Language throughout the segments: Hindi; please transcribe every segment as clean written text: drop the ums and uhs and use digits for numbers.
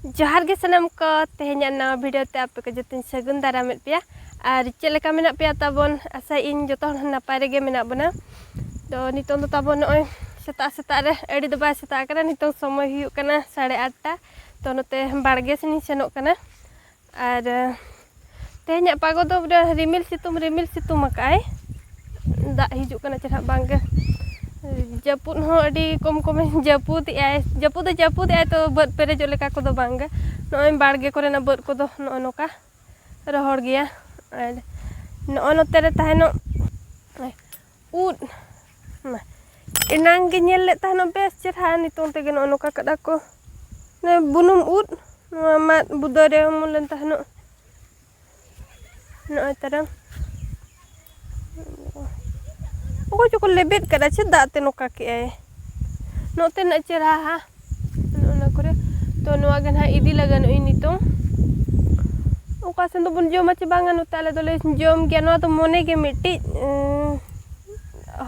जोहार गे सनम को तेहेन्या नवा वीडियो ते आपे को जतिन सगुन दारामेत पिया और चेलेका मेना पिया ताबोन आशा इन जतो नपाय रेगे मेना बना तो नितों ताबोन नय सेता रे एडी दो बाय सेता कना नितों समय हुयु कना 8:30 तो नते बाड़गे सेनि सेनोक कना और तेहेन्या पागो दो रिमिल सितुम मकाय दा हिजु कना चरा बांगे जपुद हो अडी कम जपुद आय तो बद पेरेजो लेका को दो बांगे नय बाड़गे करे ना बद को दो नोका रहड़ गया और नोते रे ताहेनो उद इनांग गे नेल ले ताहेनो बेस चेहरा नितों तेगे नोका कदा को ने बुनुम उद मा बुदरे मुलन ताहेनो नय तरम ओको जो को लेबेट करा छे दाते नोका के आए नोते न चेहरा हा नोना करे तो नोआ गन हा इदी लगन इ नितों ओका सेन तो बुन जोम चे बांगा नोते आले दोले जोम गया नोआ तो मोने के मिट्टी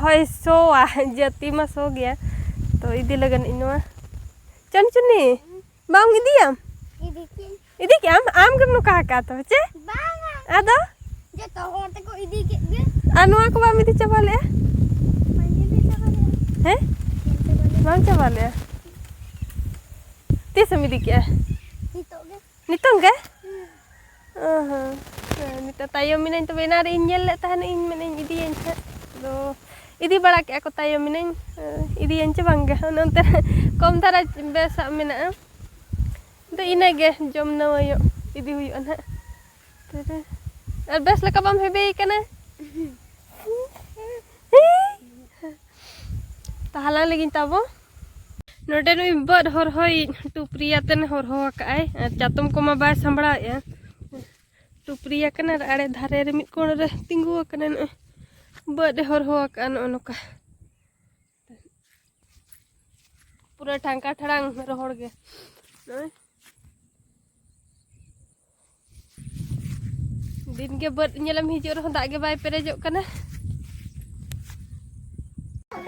होय सोआ जति मा सो गया तो इदी लगन इनोआ चनचुनी बांग इदियाम इदी के आम गम नोका का तो चे बांगा आदो जे तो होते को इदी के गे अनवा को बाम इदी चबा ले हैं बांग चबा ले तीस मिली क्या नितों गे नितो तायो मिनाइन तो बेना रे इनल ले ताहन इन मेने इदी एन तो इदी बड़ा के को तायो मिनाइन इदी एन चे बांगे नंते कम धारा बेस मेना तो इना गे जम नवयो इदी हुयो ना और बेस लका बाम हेबे कना ताहला लेगिन ताबो नोडे नुई बड हर होई टुप्रिया तने हर हो काय चातम को मा बाय संभळा या टुप्रिया कना आड़े धारे रे मिट कोण रे तिंगु कना न बड हर हो का नोका पूरा ठांका ठड़ांग रोहड़ गे दिन के बड नेलम हिजो रे दाग गे बाय पेरेजो कना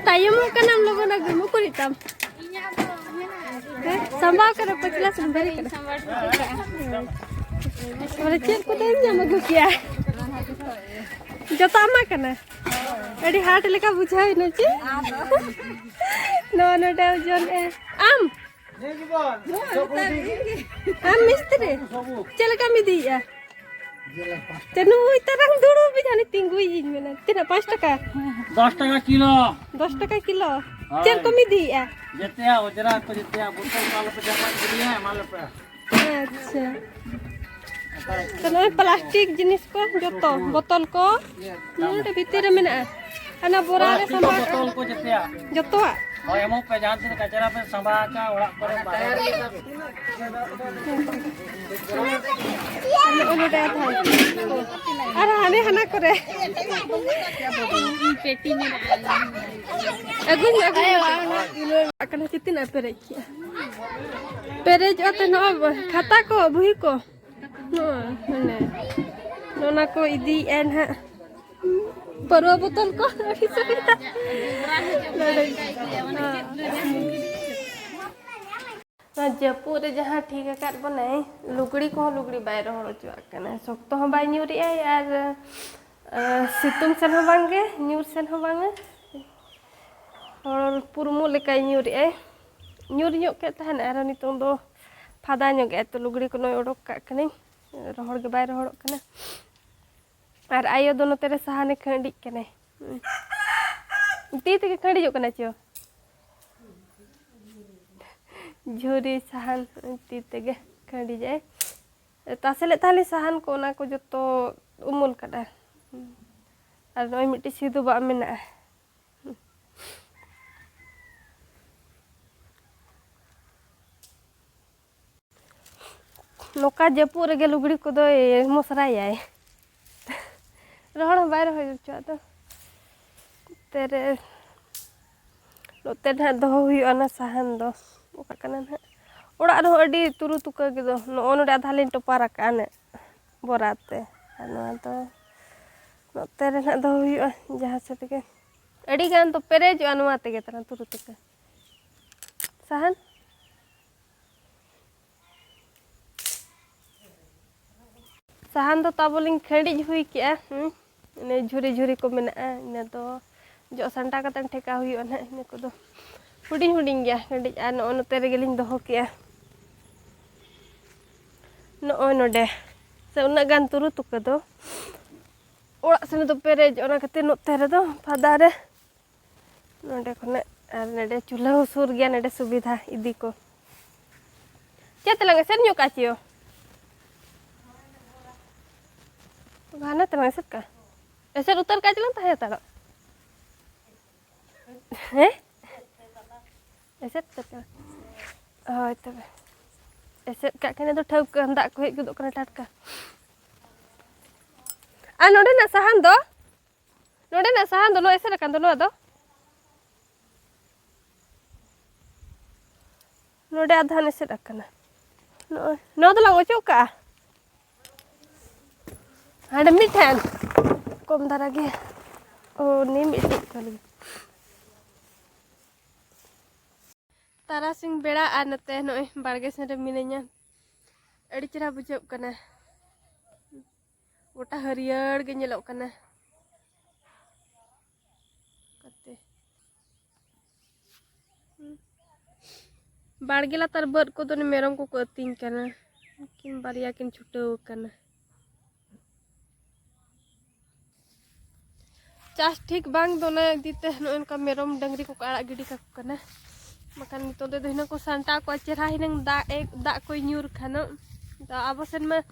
तायम कना लोगन अगमु करिताम संभाल कर पचला संभाल कर और चेक को देन जाम गु किया जता मा कना एडी हाट लेका बुझाई न ची नो डे जोन ए आम मिस्त्री चल का मी दिया तेनु इतरंग दुडु भी जाने तिंगुई इन मेना तेना 5 टका 10 टका किलो 10 टका किलो चल कमी दिया जेते ओजरा को जेते बोतल माल पे जमा दिया है माल पे अच्छा तो प्लास्टिक जिनिस को जोतो बोतल को नोडे भीतर मेना अना बोरा रे संभा बोतल को जेते जोतो और एमो पे जान से कचरा पे संभा का ओड़ा करे बाहर नोडे था अरे हने हना करे पेटी में अगुन अकना कितना पेरेज अते न खाता को भुई को ने नोना को इदी एन है परवा बोतल को जपुर जहाँ ठीक है कर बनाए लुगड़ी को लुगड़ी बाय रहड़ चुआ शक्त हो बाय न्यूरी और सितुंग सेन हो बांगे न्यूर सेन हो बांगे और पुरमु लेका न्यूरी न्यूर ᱧᱚᱜ के तहन आरो नितों दो फादा ᱧᱚᱜ के तो लुगड़ी को नय ओडक का कने रहड़ के बाय रहड़ कने और आयो दोनों तेरे सहाने खंडी कने ती ते खंडी जो कने चो झुरी सहान ती ते खंडी जाए तासेले ताली सहान को ना को जो तो उमुल कदा और नय मिट्टी सिदु बा मेना नोका जपुर रे लुगड़ी को दो मसराय रहड़ बाय रह चुआ तो तेरे नोते ना दो हुई ना सहान दो ओका कना ना ओड़ा रो अडी तुरु तुका के दो नो नोडे आधा लिन टोपारा काने बोराते अनवा तो नोते रे ना दो हुई जहां से के अडी गान तो पेरेज अनवा ते के तना तुरु तुका सहान sahan do taboling khedi hui kia ini juri-juri ko menaa ina do jo santa katan theka hui ona ini ko do huding ya khedi an ono tere gelin doho kia no ono de se una gan turu tuka do ora sene do perej ona khatir no tere do padare node khone ar nede chula usur gya nede subidha idi ko chat lang sen nyu kachio gana terang set ka eser utar ka jalan tah ya taro eset ka oh itu eset ka kene do thau ka ndak ko hej guduk kana tatka node na sahan do no eser kan do no do node adhan eset akana no do lang ocho ka ada mitan kom darage oh ni mitik kali tarasing beda anate noy barge sere minenya adi chera bujau kana gota hariयर ge nyelok kana kate barge latar bad ko do merom ko ating kana kin baria kin chutau kana Chas ठीक बांग दोना दीते नोन का मेरम डंगरी को आड़ा गिडी का कना मकान नितो दे हिना को सांता को चेहरा हिनंग दा को न्यूर खानो दा आबो सेन में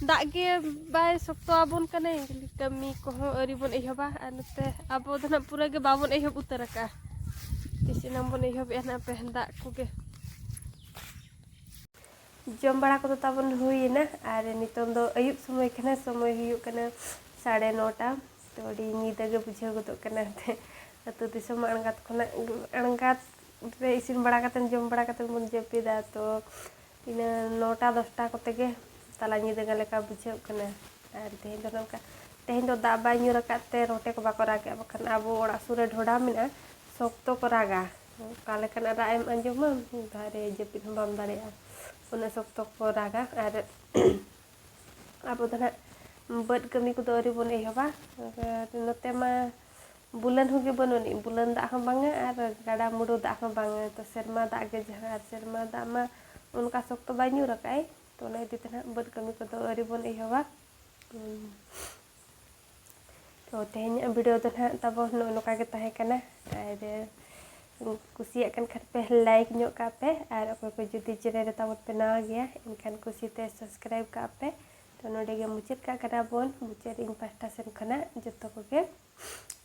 दा गे बाय सकतो आबोन कने कमी को अरी बोन एहबा अनते आबो दना पूरा गे बाबोन एहब उतर का तिसी नम बोन एहब एना पे दा को गे जम बड़ा को ताबोन हुईना आरे नितो दो अयुब समय कना समय हुयु कना 9:30 तो नींद के बुझे गदना अतु दिसम अणगात खना अणगात रे इसिन बड़ा कतन जम बड़ा कतन बन जपिदा तो इन 9-10 कते के तला नींद गलेका बुझे कना आर तेहेन दो नका तेहेन दो दा बाय न्यूर काते रोटे को बाको रागे बखन आबो ओड़ा सुरे ढोडा मेना सोक्तो को रागा काले कना रा एम अंजम धारे जपिद हम बाम दाड़े उन सोक्तो को रागा आर आबो दना बद कमी को दौरी बन एहबा नते मा बुलन होगे बनोनी बुलन दा हम बांगा आर गाडा मुडो दा हम बांगा तो शर्मा दा के जहार शर्मा दा मा उनका सब तो बान्यू रकाय तो नै दितना बद कमी को दौरी बन एहबा तो तेहन वीडियो तो ना तब नोका के तहे कना आर कुसिया कन खर पे लाइक न्यो का पे आर अकोय को जुदी चैनल तब पे ना गया इनखान कुसीते सब्सक्राइब का पे तो नोडे मुचाद का बोन मुचाद इन पास्टा सेन खना जतो को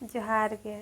जोहार गे।